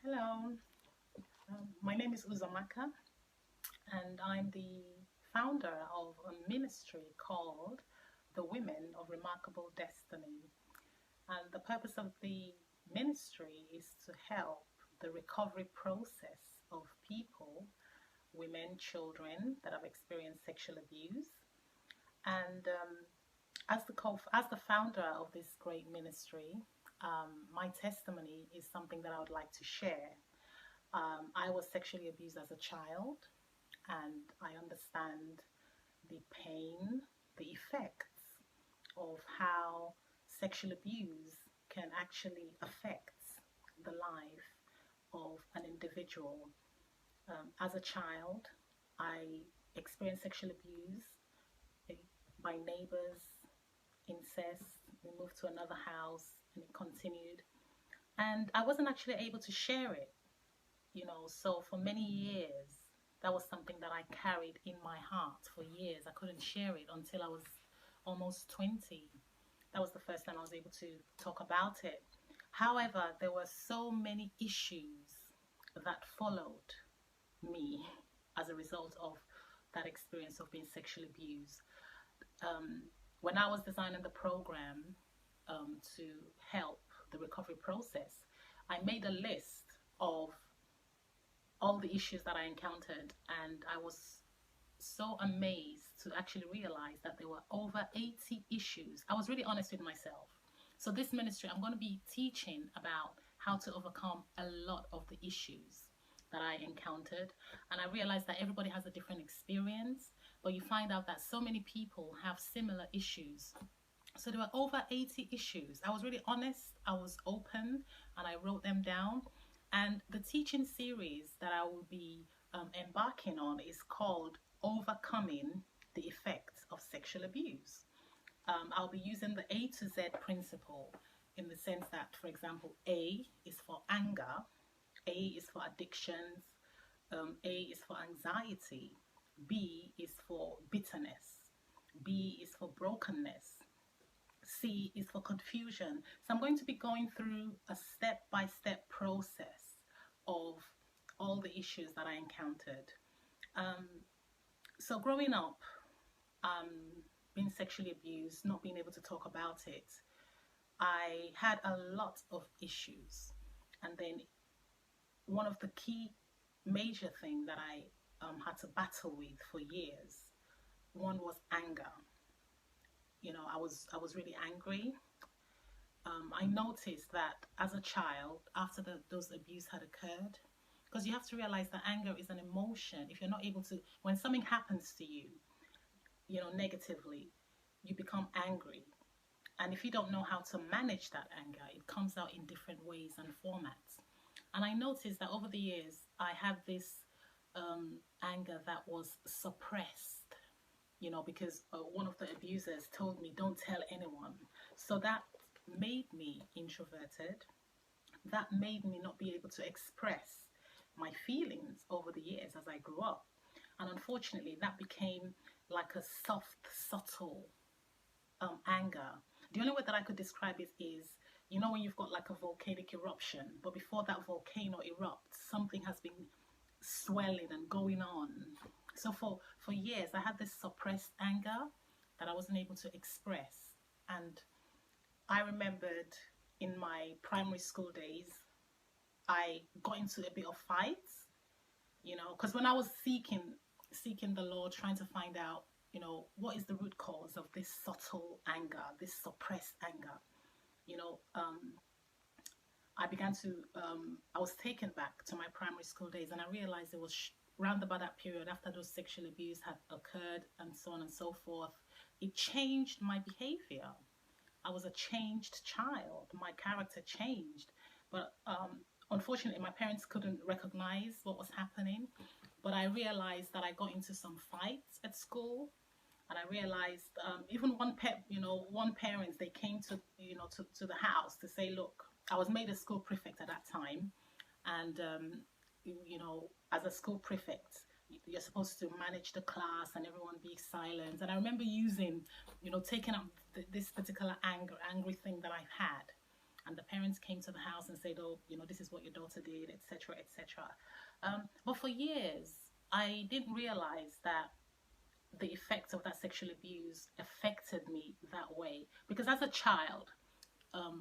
Hello, my name is Uzamaka, and I'm the founder of a ministry called the Women of Remarkable Destiny. And the purpose of the ministry is to help the recovery process of people, women, children that have experienced sexual abuse. And as the founder of this great ministry, my testimony is something that I would like to share. I was sexually abused as a child, and I understand the pain, the effects of how sexual abuse can actually affect the life of an individual. As a child, I experienced sexual abuse by neighbors, incest. We moved to another house and it continued. And I wasn't actually able to share it, so for many years, that was something that I carried in my heart for years. I couldn't share it until I was almost 20. That was the first time I was able to talk about it. However, there were so many issues that followed me as a result of that experience of being sexually abused. Um, when I was designing the program to help the recovery process, I made a list of all the issues that I encountered, and I was so amazed to actually realize that there were over 80 issues. I was really honest with myself. So this ministry, I'm going to be teaching about how to overcome a lot of the issues that I encountered. And I realized that everybody has a different experience, but you find out that so many people have similar issues. So there were over 80 issues. I was really honest, I was open, and I wrote them down. And the teaching series that I will be embarking on is called Overcoming the Effects of Sexual Abuse. I'll be using the A to Z principle in the sense that, for example, A is for anger, A is for addictions, A is for anxiety, B is for bitterness, B is for brokenness, C is for confusion. So I'm going to be going through a step-by-step process of all the issues that I encountered. Um, so growing up, um, being sexually abused, not being able to talk about it, I had a lot of issues. And then one of the key major thing that I had to battle with for years, one was anger. I was really angry. I noticed that as a child, after those abuse had occurred, because you have to realize that anger is an emotion. If you're not able to, when something happens to you, negatively, you become angry. And if you don't know how to manage that anger, it comes out in different ways and formats. And I noticed that over the years, I had this anger that was suppressed, because one of the abusers told me, don't tell anyone. So that made me introverted. That made me not be able to express my feelings over the years as I grew up. And unfortunately, that became like a soft, subtle anger. The only way that I could describe it is, when you've got like a volcanic eruption, but before that volcano erupts, something has been swelling and going on. So for years, I had this suppressed anger that I wasn't able to express. And I remembered in my primary school days, I got into a bit of fights, because when I was seeking the Lord, trying to find out, what is the root cause of this subtle anger, this suppressed anger, you know, um, I was taken back to my primary school days, and I realized it was round about that period after those sexual abuse had occurred and so on and so forth. It changed my behavior. I was a changed child. My character changed. But unfortunately, my parents couldn't recognize what was happening. But I realized that I got into some fights at school. And I realized even one parent, they came to the house to say, look, I was made a school prefect at that time. And, as a school prefect, you're supposed to manage the class and everyone be silent. And I remember taking up this particular angry thing that I had. and the parents came to the house and said, oh, this is what your daughter did, etc., etc. But for years, I didn't realize that the effects of that sexual abuse affected me that way. Because as a child,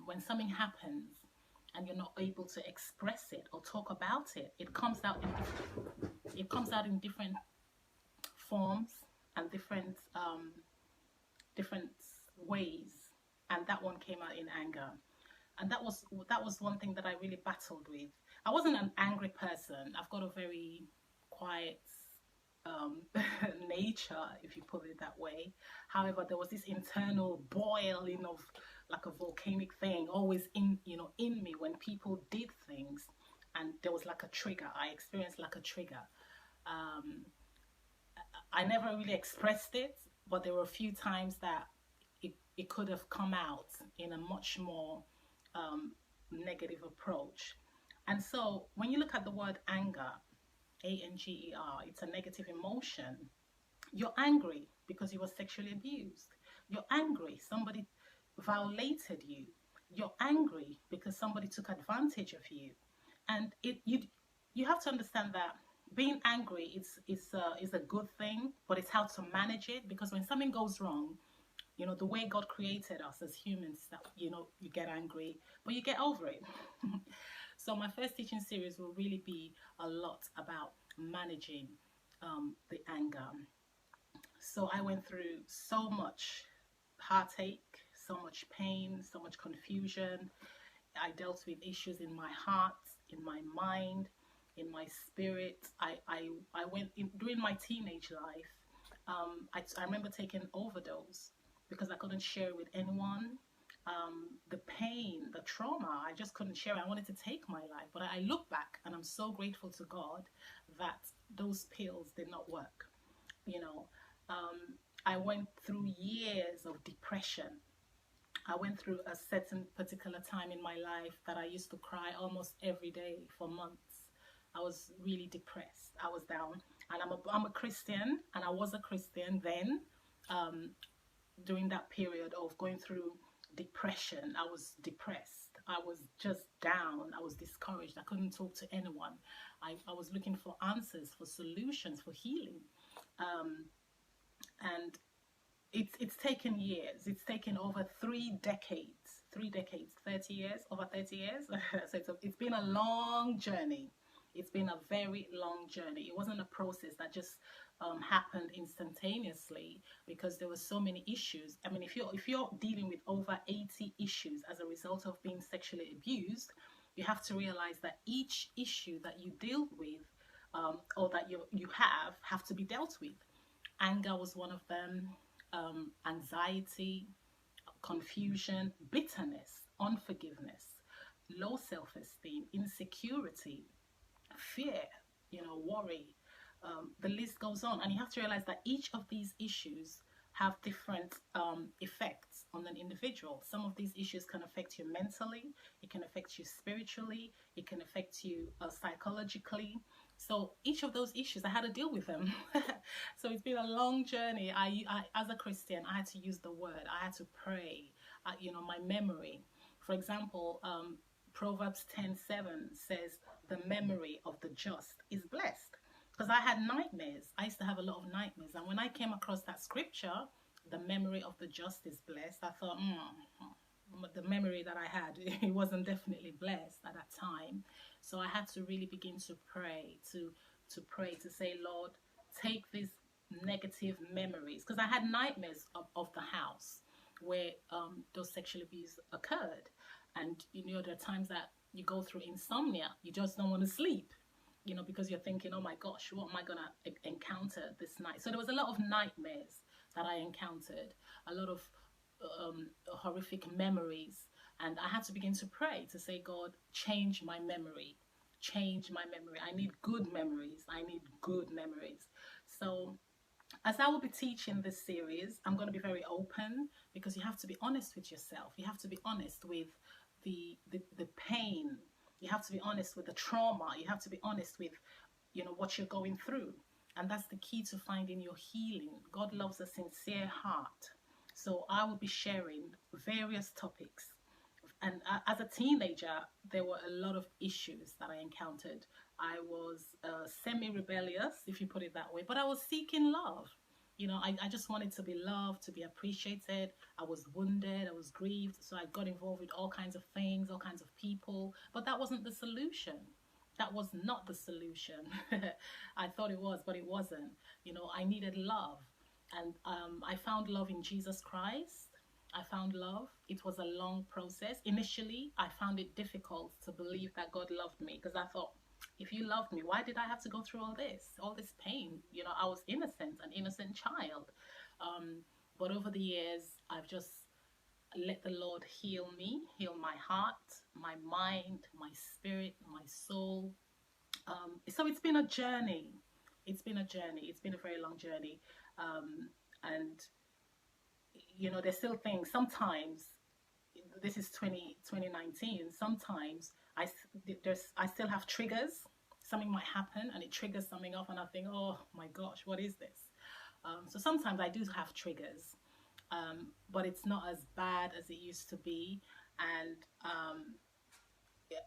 when something happens and you're not able to express it or talk about it, it comes out in different forms and different ways. And that one came out in anger. And that was one thing that I really battled with. I wasn't an angry person. I've got a very quiet nature, if you put it that way. However, there was this internal boiling of like a volcanic thing always in me when people did things, and there was like a trigger. I experienced like a trigger. I never really expressed it, but there were a few times that it could have come out in a much more negative approach. And so when you look at the word anger, A-N-G-E-R, it's a negative emotion. You're angry because you were sexually abused. You're angry somebody violated you. You're angry because somebody took advantage of you. And you have to understand that being angry is a good thing, but it's how to manage it. Because when something goes wrong, the way God created us as humans, that you get angry, but you get over it. So my first teaching series will really be a lot about managing the anger. So I went through so much heartache, so much pain, so much confusion. I dealt with issues in my heart, in my mind, in my spirit. I went in during my teenage life. I remember taking overdose because I couldn't share it with anyone. The pain, the trauma, I just couldn't share it. I wanted to take my life, but I look back and I'm so grateful to God that those pills did not work. I went through years of depression. I went through a certain particular time in my life that I used to cry almost every day for months. I was really depressed. I was down, and I'm a Christian, and I was a Christian then. During that period of going through depression, I was depressed. I was just down. I was discouraged. I couldn't talk to anyone. I was looking for answers, for solutions, for healing. And it's taken years. It's taken over 3 decades, 30 years, over 30 years. So it's been a long journey. It's been a very long journey. It wasn't a process that just happened instantaneously, because there were so many issues. I mean, if you're dealing with over 80 issues as a result of being sexually abused, you have to realize that each issue that you deal with or that you have to be dealt with. Anger was one of them. Anxiety, confusion, bitterness, unforgiveness, low self-esteem, insecurity, fear, worry. The list goes on, and you have to realize that each of these issues have different effects on an individual. Some of these issues can affect you mentally, it can affect you spiritually, it can affect you psychologically. So each of those issues, I had to deal with them. So it's been a long journey. I as a Christian, I had to use the word. I had to pray. My memory. For example, Proverbs 10:7 says, "The memory of the just is blessed." Because I had nightmares. I used to have a lot of nightmares. And when I came across that scripture, "The memory of the just is blessed," I thought, the memory that I had, it wasn't definitely blessed at that time. So I had to really begin to pray, to say, Lord, take these negative memories. Because I had nightmares of the house where those sexual abuse occurred. And, there are times that you go through insomnia. You just don't want to sleep, because you're thinking, oh my gosh, what am I going to encounter this night? So there was a lot of nightmares that I encountered, a lot of horrific memories. And I had to begin to pray, to say, God, change my memory. Change my memory. I need good memories. I need good memories. So as I will be teaching this series, I'm going to be very open, because you have to be honest with yourself. You have to be honest with the pain. You have to be honest with the trauma. You have to be honest with, what you're going through. And that's the key to finding your healing. God loves a sincere heart. So I will be sharing various topics And as a teenager, there were a lot of issues that I encountered. I was semi-rebellious, if you put it that way, but I was seeking love. You know, I just wanted to be loved, to be appreciated. I was wounded, I was grieved, so I got involved with all kinds of things, all kinds of people, but that wasn't the solution. That was not the solution. I thought it was, but it wasn't. You know, I needed love. And I found love in Jesus Christ. I found love. It was a long process. Initially, I found it difficult to believe that God loved me, because I thought, if you loved me, why did I have to go through all this pain? You know, I was innocent, an innocent child. Um, but over the years, I've just let the Lord heal me, heal my heart, my mind, my spirit, my soul. So it's been a journey. It's been a journey. It's been a very long journey. And, you know, there's still things, sometimes, this is 2019, sometimes I still have triggers. Something might happen and it triggers something off and I think, oh my gosh, what is this? So sometimes I do have triggers, but it's not as bad as it used to be. And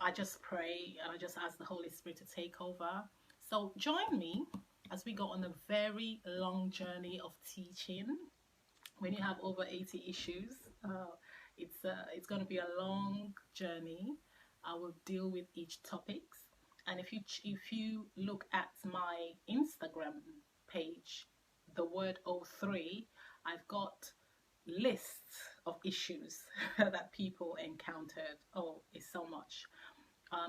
I just pray and I just ask the Holy Spirit to take over. So join me as we go on a very long journey of teaching. When you have over 80 issues, it's going to be a long journey. I will deal with each topics. And if you look at my Instagram page, the word O3, I've got lists of issues that people encountered. Oh, it's so much.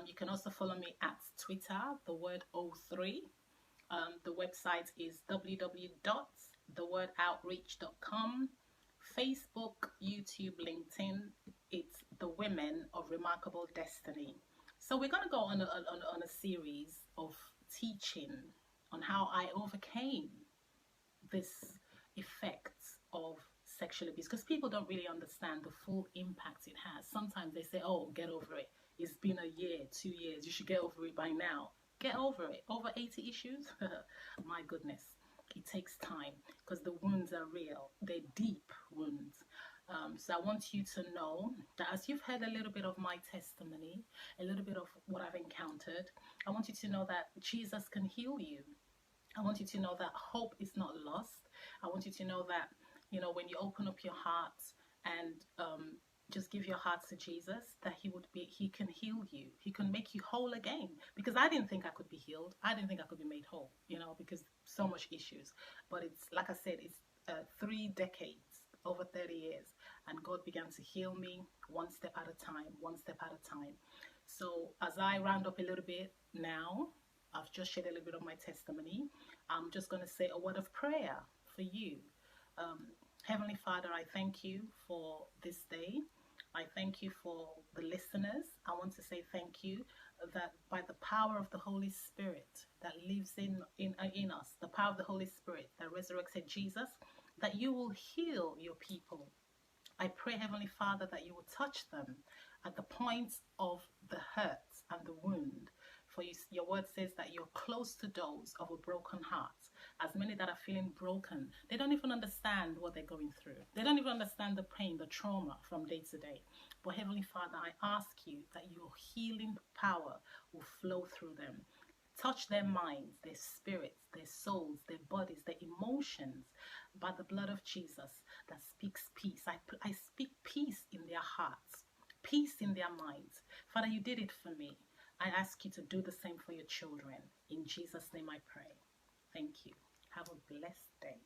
You can also follow me at Twitter, the word O3. The website is www.thewordoutreach.com. Facebook, YouTube, LinkedIn, it's the Women of Remarkable Destiny. So we're going to go on a series of teaching on how I overcame this effect of sexual abuse, because people don't really understand the full impact it has. Sometimes they say, oh, get over it. It's been a year, 2 years. You should get over it by now. Get over it. Over 80 issues? My goodness. It takes time because the wounds are real. They're deep wounds. So I want you to know that as you've heard a little bit of my testimony, a little bit of what I've encountered, I want you to know that Jesus can heal you. I want you to know that hope is not lost. I want you to know that, you know, when you open up your heart and just give your heart to Jesus, that he can heal you. He can make you whole again. Because I didn't think I could be healed. I didn't think I could be made whole, you know, because so much issues. But it's, like I said, it's 3 decades, over 30 years. And God began to heal me one step at a time, one step at a time. So as I round up a little bit now, I've just shared a little bit of my testimony. I'm just going to say a word of prayer for you. Heavenly Father, I thank you for this day. I thank you for the listeners. I want to say thank you that by the power of the Holy Spirit that lives in us, the power of the Holy Spirit that resurrected Jesus, that you will heal your people. I pray, Heavenly Father, that you will touch them at the point of the hurt and the wound. For your word says that you're close to those of a broken heart. As many that are feeling broken, they don't even understand what they're going through. They don't even understand the pain, the trauma from day to day. But Heavenly Father, I ask you that your healing power will flow through them. Touch their minds, their spirits, their souls, their bodies, their emotions by the blood of Jesus that speaks peace. I speak peace in their hearts, peace in their minds. Father, you did it for me. I ask you to do the same for your children. In Jesus' name I pray. Thank you. Have a blessed day.